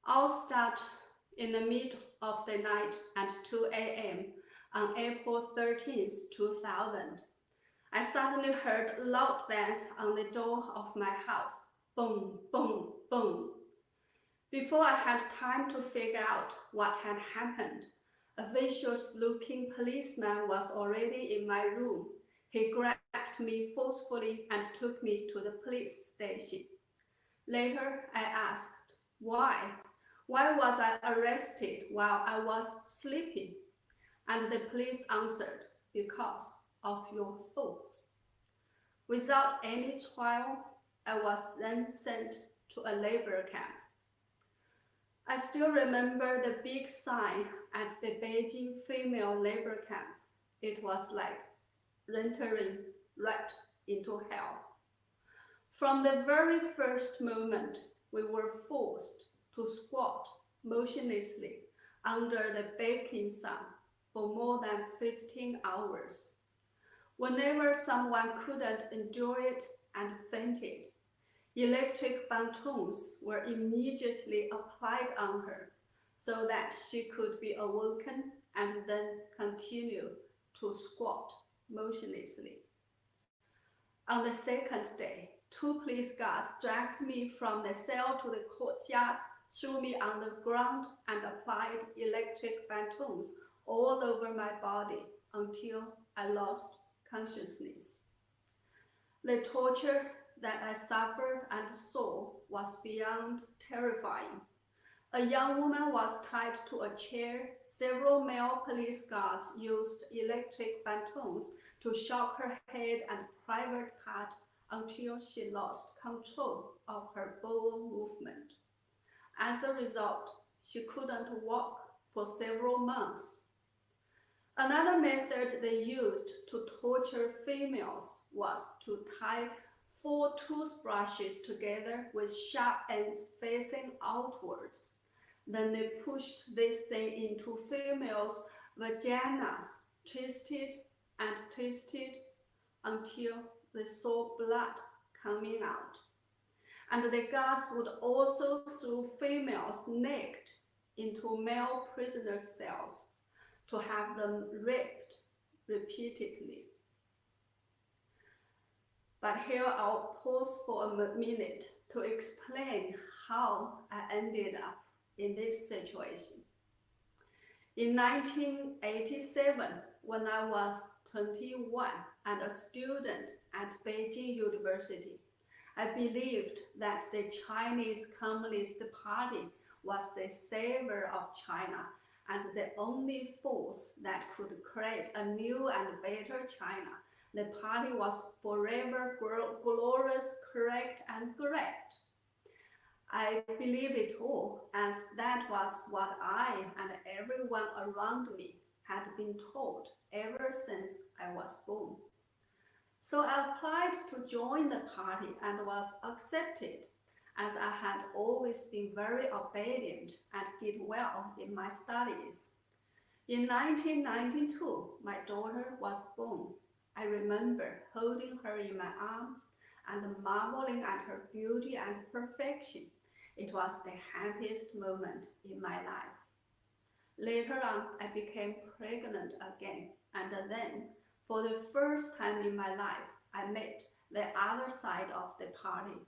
I'll start in the middle of the night at 2 a.m. on April 13th, 2000. I suddenly heard loud bangs on the door of my house. Boom, boom, boom. Before I had time to figure out what had happened, a vicious-looking policeman was already in my room. He grabbed me forcefully and took me to the police station. Later, I asked, why? Why was I arrested while I was sleeping? And the police answered, because of your thoughts. Without any trial, I was then sent to a labor camp. I still remember the big sign at the Beijing female labor camp. It was like entering right into hell. From the very first moment, we were forced to squat motionlessly under the baking sun for more than 15 hours. Whenever someone couldn't endure it and fainted, electric batons were immediately applied on her so that she could be awoken and then continue to squat motionlessly. On the second day, 2 police guards dragged me from the cell to the courtyard, threw me on the ground, and applied electric batons all over my body until I lost consciousness. The torture that I suffered and saw was beyond terrifying. A young woman was tied to a chair. Several male police guards used electric batons to shock her head and private part until she lost control of her bowel movement. As a result, she couldn't walk for several months. Another method they used to torture females was to tie 4 toothbrushes together with sharp ends facing outwards. Then they pushed this thing into females' vaginas, twisted and twisted until they saw blood coming out. And the guards would also throw females naked into male prisoners' cells to have them raped repeatedly. But here I'll pause for a minute to explain how I ended up in this situation. In 1987, when I was 21 and a student at Beijing University, I believed that the Chinese Communist Party was the savior of China and the only force that could create a new and better China. The party was forever glorious, correct, and great. I believe it all, as that was what I and everyone around me had been taught ever since I was born. So I applied to join the party and was accepted, as I had always been very obedient and did well in my studies. In 1992, my daughter was born. I remember holding her in my arms and marveling at her beauty and perfection. It was the happiest moment in my life. Later on, I became pregnant again, and then, for the first time in my life, I met the other side of the party.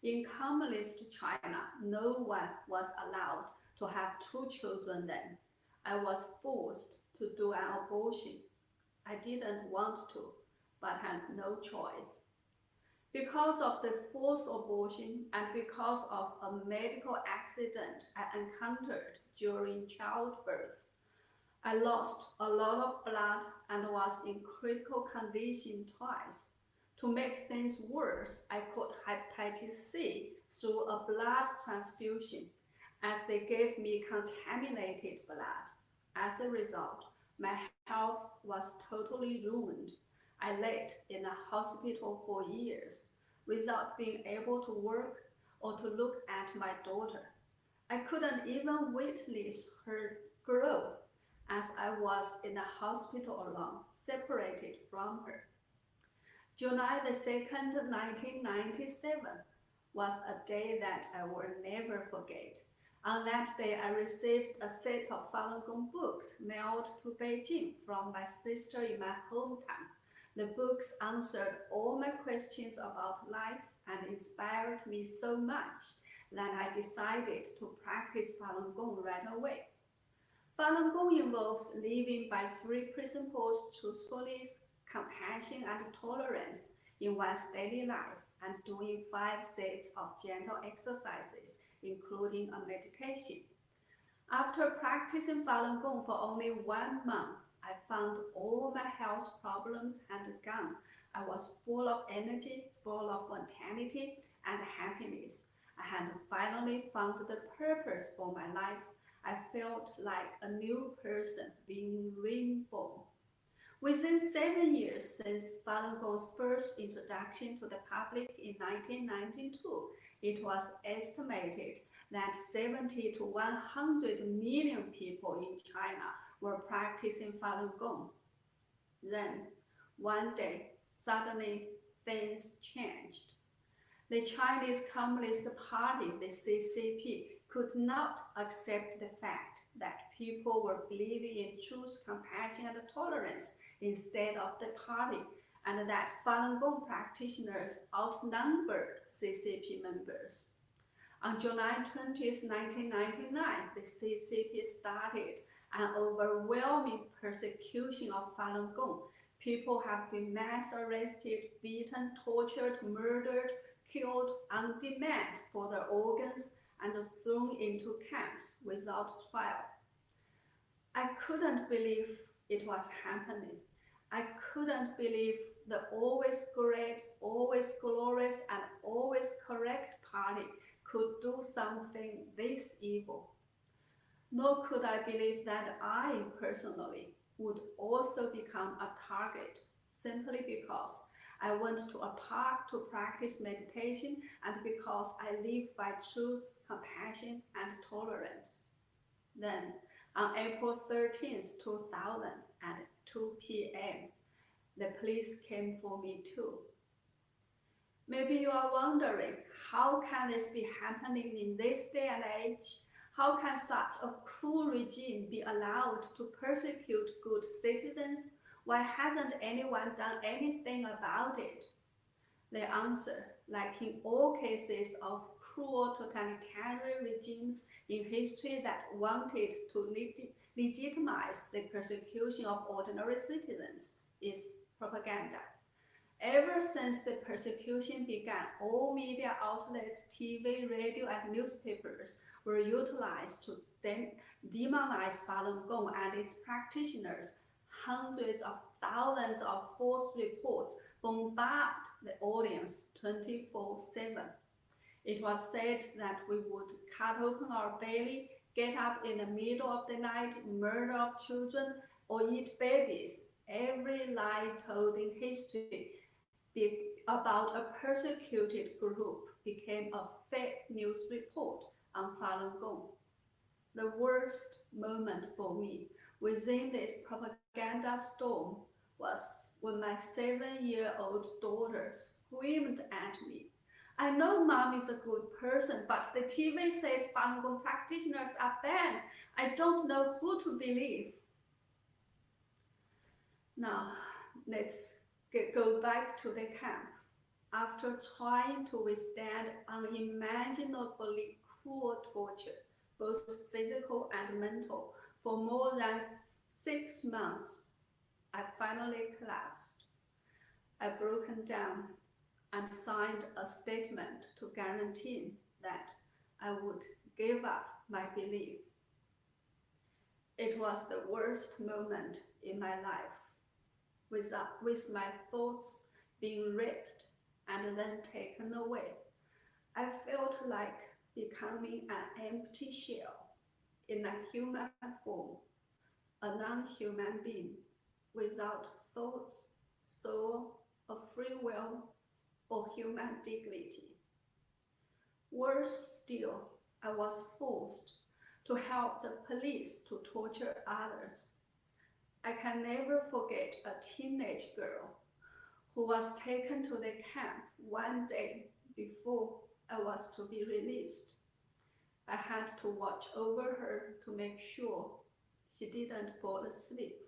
In communist China, no one was allowed to have 2 children then. I was forced to do an abortion. I didn't want to, but had no choice. Because of the forced abortion and because of a medical accident I encountered during childbirth, I lost a lot of blood and was in critical condition twice. To make things worse, I caught hepatitis C through a blood transfusion, as they gave me contaminated blood. As a result, my health was totally ruined. I laid in a hospital for years without being able to work or to look at my daughter. I couldn't even witness her growth, as I was in a hospital alone, separated from her. July the 2nd, 1997 was a day that I will never forget. On that day, I received a set of Falun Gong books mailed to Beijing from my sister in my hometown. The books answered all my questions about life and inspired me so much that I decided to practice Falun Gong right away. Falun Gong involves living by 3 principles: truthfulness, compassion, and tolerance in one's daily life, and doing 5 sets of gentle exercises, including a meditation. After practicing Falun Gong for only 1 month, I found all my health problems had gone. I was full of energy, full of vitality and happiness. I had finally found the purpose for my life. I felt like a new person being reborn. Within 7 years since Falun Gong's first introduction to the public in 1992, it was estimated that 70 to 100 million people in China were practicing Falun Gong. Then, one day, suddenly things changed. The Chinese Communist Party, the CCP, could not accept the fact that people were believing in truth, compassion, and tolerance instead of the party, and that Falun Gong practitioners outnumbered CCP members. On July 20, 1999, the CCP started an overwhelming persecution of Falun Gong. People have been mass arrested, beaten, tortured, murdered, killed on demand for their organs, and thrown into camps without trial. I couldn't believe it was happening. I couldn't believe the always great, always glorious, and always correct party could do something this evil. Nor could I believe that I personally would also become a target simply because I went to a park to practice meditation and because I live by truth, compassion, and tolerance. Then, on April 13, 2000 at 2 p.m., the police came for me too. Maybe you are wondering, how can this be happening in this day and age? How can such a cruel regime be allowed to persecute good citizens? Why hasn't anyone done anything about it? The answer, like in all cases of cruel totalitarian regimes in history that wanted to legitimize the persecution of ordinary citizens, is propaganda. Ever since the persecution began, all media outlets, TV, radio, and newspapers were utilized to demonize Falun Gong and its practitioners. Hundreds of thousands of false reports bombarded the audience 24/7. It was said that we would cut open our belly, get up in the middle of the night, murder of children, or eat babies. Every lie told in history about a persecuted group became a fake news report on Falun Gong. The worst moment for me within this propaganda storm was when my 7-year-old daughter screamed at me, "I know Mom is a good person, but the TV says Falun Gong practitioners are banned. I don't know who to believe." Now, let's go back to the camp. After trying to withstand unimaginably cruel torture, both physical and mental, for more than 6 months, I finally collapsed. I broke down and signed a statement to guarantee that I would give up my belief. It was the worst moment in my life, with my thoughts being ripped and then taken away. I felt like becoming an empty shell in a human form, a non-human being without thoughts, soul, or free will, or human dignity. Worse still, I was forced to help the police to torture others. I can never forget a teenage girl who was taken to the camp one day before I was to be released. I had to watch over her to make sure she didn't fall asleep,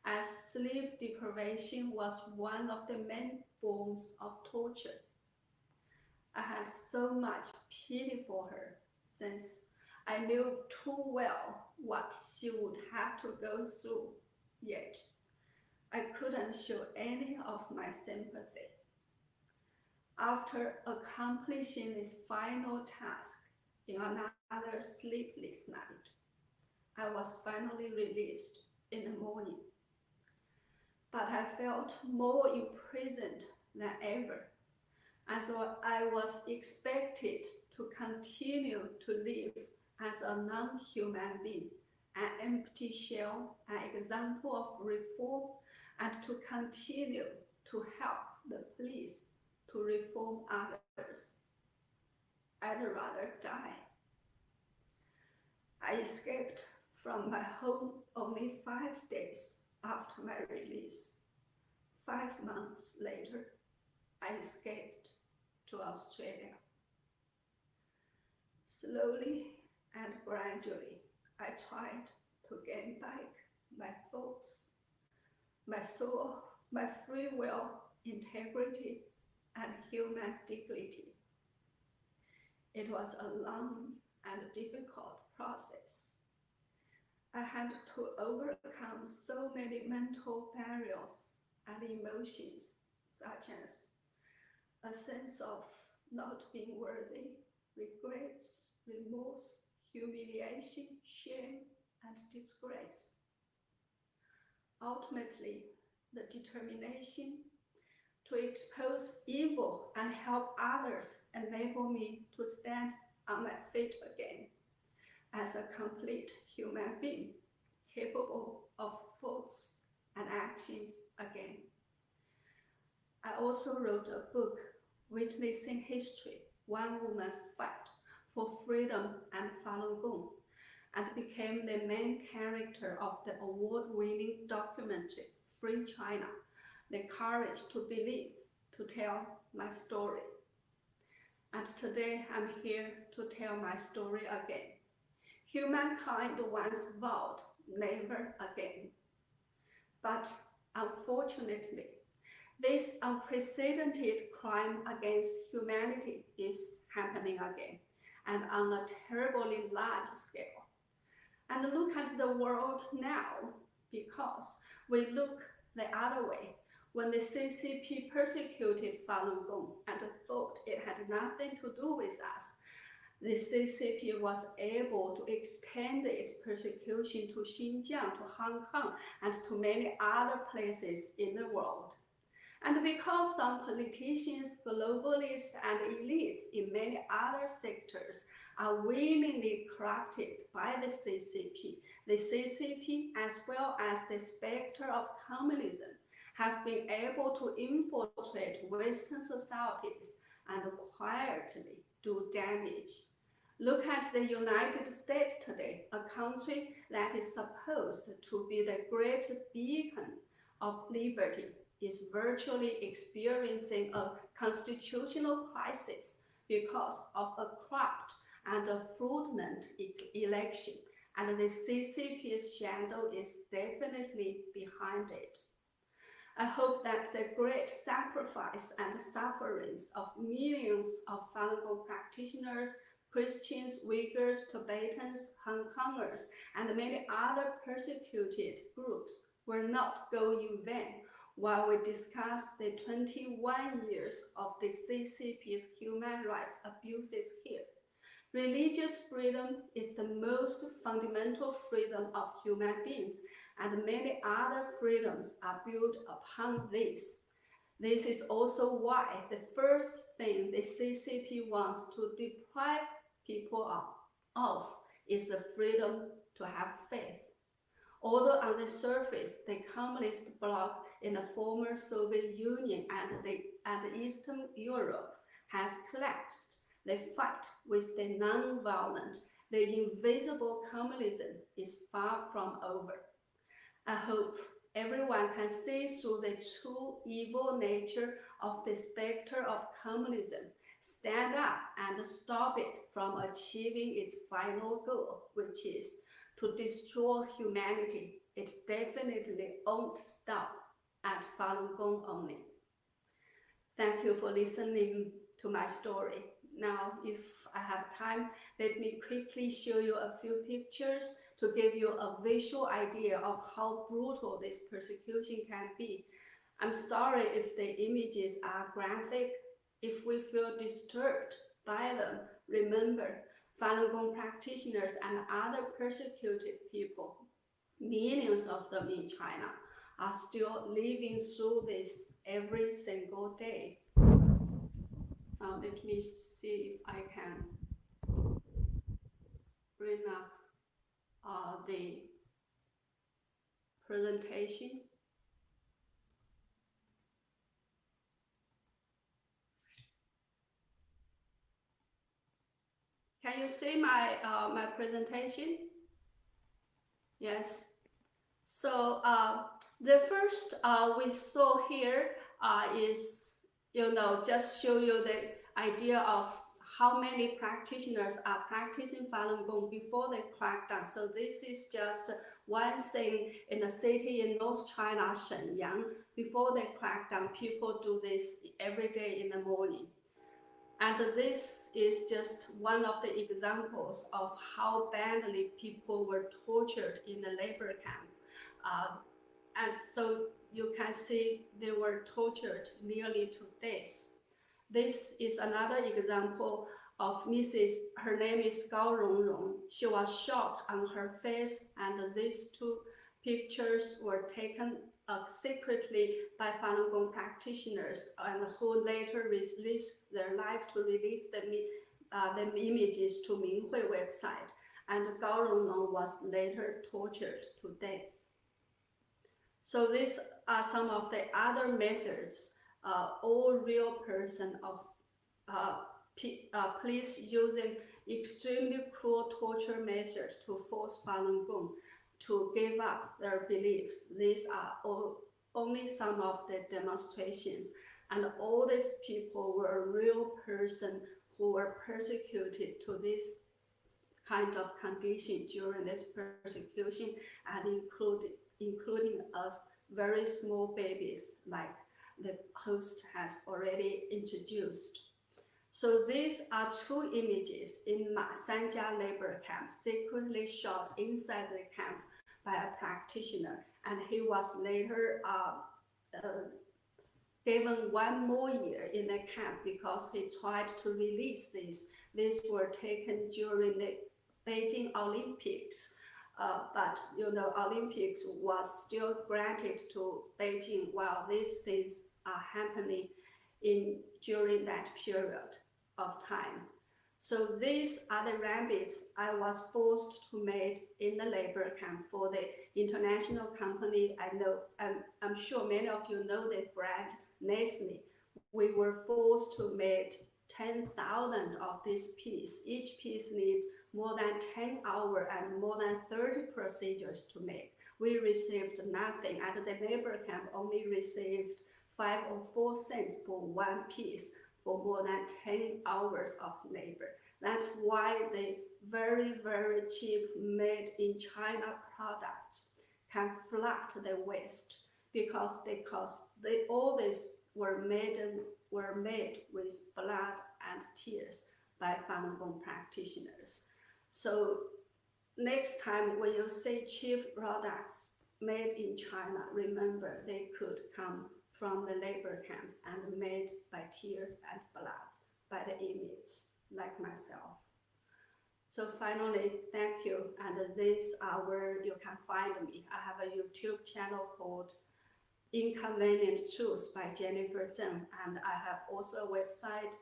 as sleep deprivation was one of the main forms of torture. I had so much pity for her, since I knew too well what she would have to go through, yet I couldn't show any of my sympathy. After accomplishing this final task in another sleepless night, I was finally released in the morning. But I felt more imprisoned than ever, as I was expected to continue to live as a non-human being, an empty shell, an example of reform, and to continue to help the police to reform others. I'd rather die. I escaped from my home only 5 days after my release. 5 months later, I escaped to Australia. Slowly and gradually, I tried to gain back my thoughts, my soul, my free will, integrity, and human dignity. It was a long and difficult process. I had to overcome so many mental barriers and emotions, such as a sense of not being worthy, regrets, remorse, humiliation, shame, and disgrace. Ultimately, the determination to expose evil and help others enable me to stand on my feet again as a complete human being, capable of thoughts and actions again. I also wrote a book, Witnessing History, One Woman's Fight for Freedom and Falun Gong, and became the main character of the award-winning documentary, Free China, The Courage to Believe, to tell my story. And today I'm here to tell my story again. Humankind once vowed never again. But unfortunately, this unprecedented crime against humanity is happening again, and on a terribly large scale. And look at the world now, because we look the other way. When the CCP persecuted Falun Gong and thought it had nothing to do with us, the CCP was able to extend its persecution to Xinjiang, to Hong Kong, and to many other places in the world. And because some politicians, globalists, and elites in many other sectors are willingly corrupted by the CCP, as well as the specter of communism, have been able to infiltrate Western societies and quietly do damage. Look at the United States today, a country that is supposed to be the great beacon of liberty, is virtually experiencing a constitutional crisis because of a corrupt and a fraudulent election, and the CCP's shadow is definitely behind it. I hope that the great sacrifice and sufferings of millions of Falun Gong practitioners, Christians, Uyghurs, Tibetans, Hong Kongers, and many other persecuted groups will not go in vain while we discuss the 21 years of the CCP's human rights abuses here. Religious freedom is the most fundamental freedom of human beings, and many other freedoms are built upon this. This is also why the first thing the CCP wants to deprive people of is the freedom to have faith. Although on the surface, the communist bloc in the former Soviet Union and Eastern Europe has collapsed, the fight with the non-violent, the invisible communism is far from over. I hope everyone can see through the true evil nature of the specter of communism stand up and stop it from achieving its final goal, which is to destroy humanity. It definitely won't stop at Falun Gong only. Thank you for listening to my story. Now, if I have time, let me quickly show you a few pictures to give you a visual idea of how brutal this persecution can be. I'm sorry if the images are graphic. If we feel disturbed by them, remember, Falun Gong practitioners and other persecuted people, millions of them in China, are still living through this every single day. Let me see if I can bring up the presentation. Can you see my my presentation? Yes. So the first we saw here is, just show you the idea of how many practitioners are practicing Falun Gong before the crackdown. So this is just one thing in the city in North China, Shenyang. Before the crackdown, people do this every day in the morning. And this is just one of the examples of how badly people were tortured in the labor camp. And so you can see they were tortured nearly to death. This is another example of her name is Gao Rongrong. She was shot on her face, and these two pictures were taken secretly by Falun Gong practitioners, and who later risked their life to release the images to Minghui website. And Gao Rongrong was later tortured to death. So these are some of the other methods. All real person of police using extremely cruel torture measures to force Falun Gong to give up their beliefs. These are only some of the demonstrations, and all these people were a real person who were persecuted to this kind of condition during this persecution, and including us very small babies, like the host has already introduced. So these are two images in Ma Sanja labor camp, secretly shot inside the camp by a practitioner, and he was later given 1 more year in the camp because he tried to release these. These were taken during the Beijing Olympics. But Olympics was still granted to Beijing while these things are happening during that period of time. So these are the rabbits I was forced to make in the labor camp for the international company. I know, I'm sure many of you know the brand Nestle. We were forced to make 10,000 of this piece. Each piece needs more than 10 hours and more than 30 procedures to make. We received nothing. At the labor camp, only received 5 or 4 cents for one piece for more than 10 hours of labor. That's why the very, very cheap made in China products can flood the West, because all these were made with blood and tears by Falun Gong practitioners. So next time when you see cheap products made in China, remember they could come from the labor camps and made by tears and blood by the inmates like myself. So finally, thank you. And this are where you can find me. I have a YouTube channel called Inconvenient Truth by Jennifer Zeng, and I have also a website,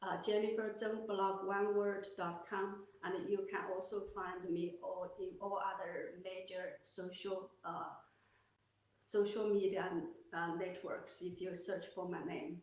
jenniferzengblog1word.com, and you can also find me in all other major social media networks if you search for my name.